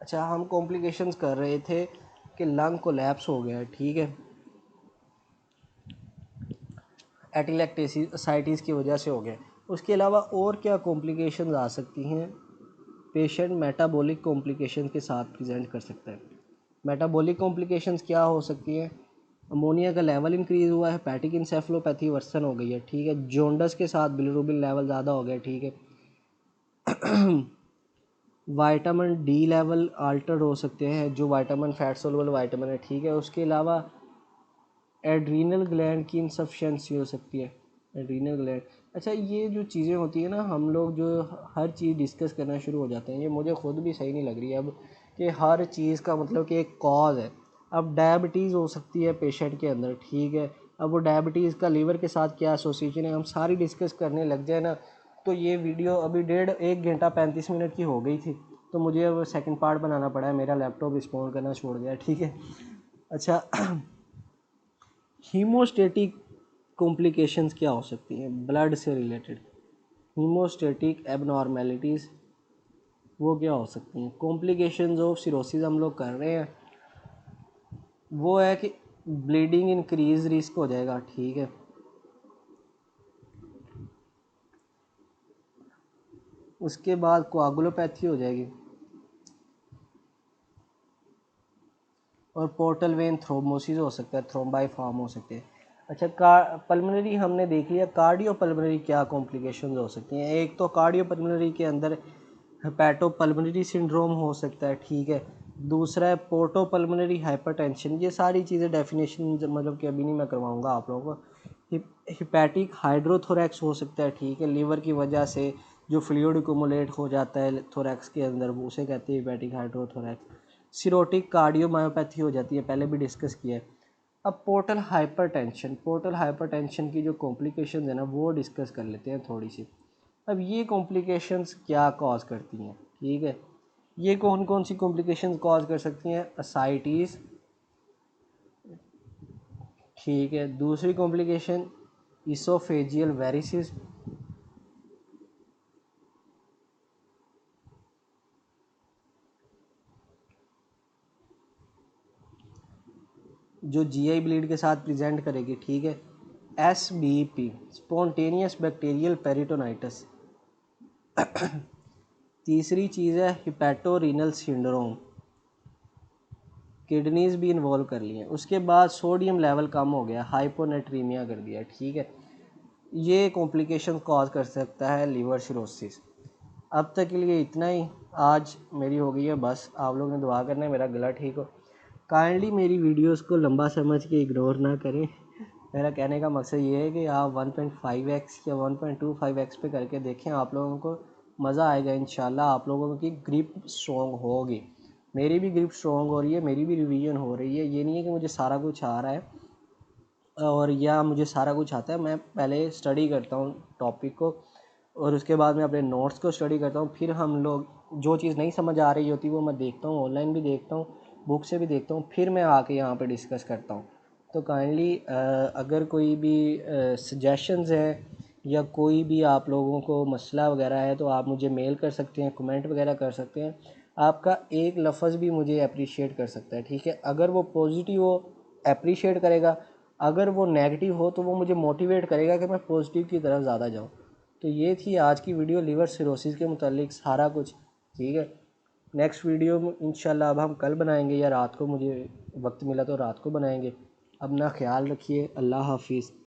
अच्छा, हम कॉम्प्लिकेशंस कर रहे थे कि लंग कोलैप्स हो गया, ठीक है, एटिलेक्टेसाइटिस की वजह से हो गया। उसके अलावा और क्या कॉम्प्लिकेशंस आ सकती हैं? पेशेंट मेटाबॉलिक कॉम्प्लिकेशन के साथ प्रेजेंट कर सकता है। मेटाबॉलिक कॉम्प्लिकेशंस क्या हो सकती हैं? अमोनिया का लेवल इंक्रीज़ हुआ है, हेपेटिक इंसेफलोपैथी वर्सन हो गई है, ठीक है, जोंडस के साथ बिलिरुबिन लेवल ज़्यादा हो गया, ठीक है, विटामिन डी लेवल आल्टर्ड हो सकते हैं, जो विटामिन फैट सोलुबल विटामिन है, ठीक है। उसके अलावा एड्रीनल ग्लैंड की इंसफिशेंसी हो सकती है, एड्रीनल ग्लैंड। अच्छा, ये जो चीज़ें होती हैं ना, हम लोग जो हर चीज़ डिस्कस करना शुरू हो जाते हैं, ये मुझे खुद भी सही नहीं लग रही है अब, कि हर चीज़ का मतलब कि एक कॉज है। अब डायबिटीज़ हो सकती है पेशेंट के अंदर, ठीक है, अब वो डायबिटीज़ का लीवर के साथ क्या एसोसिएशन है, हम सारी डिस्कस करने लग जाए ना, तो ये वीडियो अभी 1 घंटा 35 मिनट की हो गई थी, तो मुझे अब सेकंड पार्ट बनाना पड़ा है, मेरा लैपटॉप रिस्पॉन्ड करना छोड़ गया, ठीक है। अच्छा, हीमोस्टेटिक कॉम्प्लिकेशंस क्या हो सकती हैं ब्लड से रिलेटेड? हीमोस्टेटिक एबनॉर्मेलिटीज़ वो क्या हो सकती हैं? कॉम्प्लिकेशंस ऑफ सिरोसिस हम लोग कर रहे हैं, वो है कि ब्लीडिंग इंक्रीज रिस्क हो जाएगा, ठीक है, उसके बाद कोआगुलोपैथी हो जाएगी, और पोर्टल वेन थ्रोम्बोसिस हो सकता है, थ्रोम्बाई फॉर्म हो सकते हैं। अच्छा, पल्मोनरी हमने देख लिया, कार्डियो पल्मोनरी क्या कॉम्प्लिकेशंस हो सकती हैं? एक तो कार्डियो पल्मोनरी के अंदर हेपेटो पल्मोनरी सिंड्रोम हो सकता है, ठीक है, दूसरा है पोर्टो पल्मोनरी हाइपरटेंशन। ये सारी चीज़ें डेफिनेशन मतलब कि अभी नहीं मैं करवाऊंगा आप लोगों को। हिपैटिक हाइड्रोथोरैक्स हो सकता है, ठीक है, लीवर की वजह से जो फ्लूइड एक्युमुलेट हो जाता है थोरैक्स के अंदर, वो उसे कहते हैं हिपैटिक हाइड्रोथोरैक्स। सिरोटिक कार्डियोमायोपैथी हो जाती है, पहले भी डिस्कस किया है। अब पोर्टल हाइपरटेंशन की जो कॉम्प्लिकेशंस है ना, वो डिस्कस कर लेते हैं थोड़ी सी। अब ये कॉम्प्लिकेशंस क्या कॉज करती हैं, ठीक है, ये कौन कौन सी कॉम्प्लिकेशंस कॉज कर सकती हैं? असाइटिस, ठीक है, दूसरी कॉम्प्लिकेशन इसोफेजियल वेरिसिस, जो जीआई ब्लीड के साथ प्रेजेंट करेगी, ठीक है, एसबीपी स्पॉन्टेनियस बैक्टीरियल पेरिटोनाइटिस, तीसरी चीज़ है हिपैटोरीनल सिंड्रोम, किडनीज भी इन्वॉल्व कर ली हैं, उसके बाद सोडियम लेवल कम हो गया, हाइपोनेट्रीमिया कर दिया, ठीक है, ये कॉम्प्लिकेशन कॉज कर सकता है लिवर सिरोसिस। अब तक के लिए इतना ही, आज मेरी हो गई है बस, आप लोगों ने दुआ करना है मेरा गला ठीक हो। काइंडली मेरी वीडियोस को लंबा समझ के इग्नोर ना करें, मेरा कहने का मकसद ये है कि आप 1.5x या 1.25x पे करके देखें, आप लोगों को मज़ा आएगा इंशाल्लाह, आप लोगों की ग्रिप स्ट्रॉन्ग होगी, मेरी भी ग्रिप स्ट्रॉन्ग हो रही है, मेरी भी रिवीजन हो रही है। ये नहीं है कि मुझे सारा कुछ आ रहा है और या मुझे सारा कुछ आता है, मैं पहले स्टडी करता हूँ टॉपिक को और उसके बाद मैं अपने नोट्स को स्टडी करता हूँ, फिर हम लोग जो चीज़ नहीं समझ आ रही होती वो मैं देखता हूँ, ऑनलाइन भी देखता हूँ, बुक से भी देखता हूँ, फिर मैं आके यहाँ पे डिस्कस करता हूँ। तो काइंडली अगर कोई भी सजेशंस हैं या कोई भी आप लोगों को मसला वगैरह है तो आप मुझे मेल कर सकते हैं, कमेंट वगैरह कर सकते हैं, आपका एक लफ्ज़ भी मुझे अप्रिशिएट कर सकता है, ठीक है, अगर वो पॉजिटिव हो अप्रिशिएट करेगा, अगर वो नेगेटिव हो तो वो मुझे मोटिवेट करेगा कि मैं पॉजिटिव की तरफ ज़्यादा जाऊँ। तो ये थी आज की वीडियो लिवर सिरोसिस के मुतालिक सारा कुछ, ठीक है। नेक्स्ट वीडियो में इंशाल्लाह अब हम कल बनाएंगे या रात को, मुझे वक्त मिला तो रात को बनाएंगे। अपना ख्याल रखिए, अल्लाह हाफिज़।